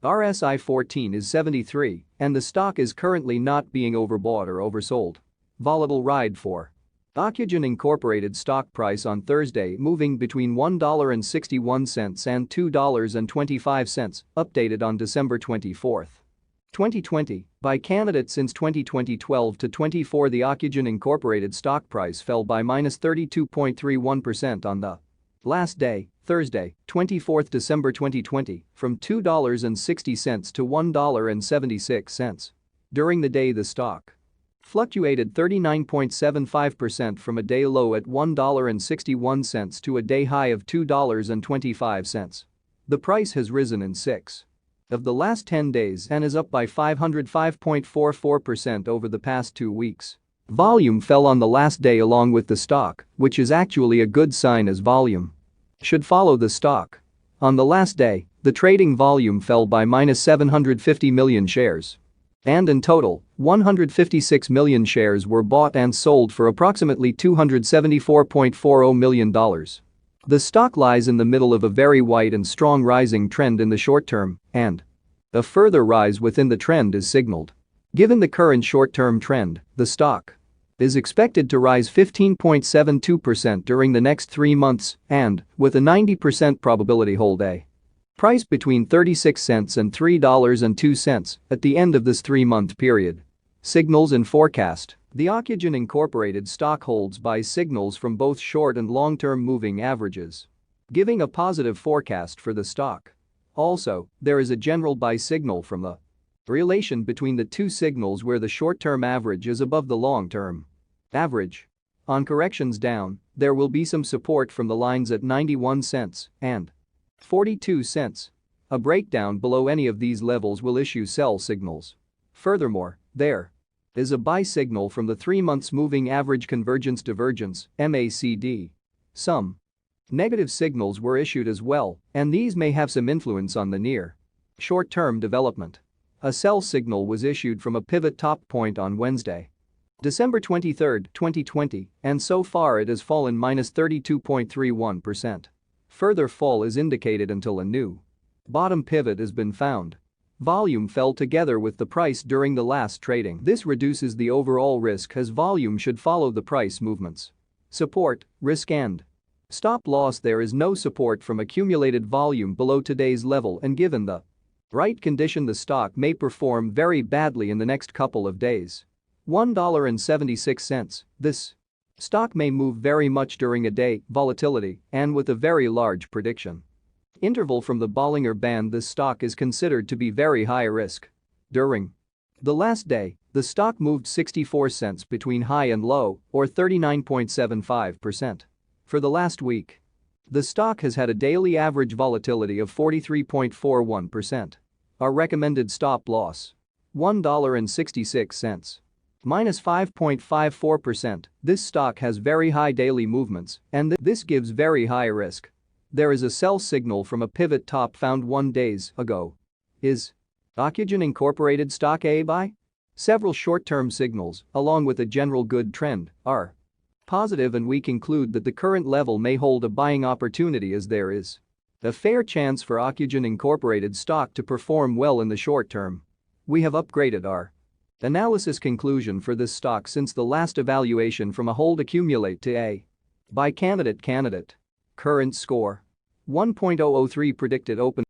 RSI 14 is 73, and the stock is currently not being overbought or oversold. Volatile ride for Ocugen Incorporated stock price on Thursday moving between $1.61 and $2.25, updated on December 24. 2020, by candidate since 2012 to 24 the Ocugen Incorporated stock price fell by -32.31% on the last day, Thursday, 24 December 2020, from $2.60 to $1.76. During the day the stock fluctuated 39.75% from a day low at $1.61 to a day high of $2.25. The price has risen in 6 of the last 10 days and is up by 505.44% over the past 2 weeks. Volume fell on the last day along with the stock, which is actually a good sign as volume should follow the stock. On the last day, the trading volume fell by -750 million shares. And in total, 156 million shares were bought and sold for approximately $274.40 million. The stock lies in the middle of a very wide and strong rising trend in the short term, and a further rise within the trend is signaled. Given the current short-term trend, the stock is expected to rise 15.72% during the next 3 months and, with a 90% probability hold a price between 36 cents and $3.02 at the end of this 3-month period. Signals and forecast. The Ocugen Incorporated stock holds buy signals from both short and long-term moving averages, giving a positive forecast for the stock. Also, there is a general buy signal from the relation between the two signals where the short-term average is above the long-term average. On corrections down, there will be some support from the lines at 91 cents and 42 cents. A breakdown below any of these levels will issue sell signals. Furthermore, there is a buy signal from the 3 months moving average convergence divergence (MACD). Some negative signals were issued as well, and these may have some influence on the near short-term development. A sell signal was issued from a pivot top point on Wednesday, December 23, 2020, and so far it has fallen -32.31%. Further fall is indicated until a new bottom pivot has been found. Volume fell together with the price during the last trading. This reduces the overall risk as volume should follow the price movements. Support, risk and stop loss. There is no support from accumulated volume below today's level, and given the right condition the stock may perform very badly in the next couple of days. $1.76. This stock may move very much during a day, volatility, and with a very large prediction interval from the Bollinger Band. This stock is considered to be very high risk. During the last day, the stock moved 64 cents between high and low, or 39.75%. For the last week, the stock has had a daily average volatility of 43.41%. Our recommended stop loss: $1.66. -5.54%. This stock has very high daily movements, and this gives very high risk. There is a sell signal from a pivot top found 1 day ago. Is Ocugen Incorporated stock a buy? Several short-term signals, along with a general good trend, are positive, and we conclude that the current level may hold a buying opportunity as there is a fair chance for Ocugen Incorporated stock to perform well in the short term. We have upgraded our analysis conclusion for this stock since the last evaluation from a hold accumulate to a buy candidate. Current score: 1.003. Predicted open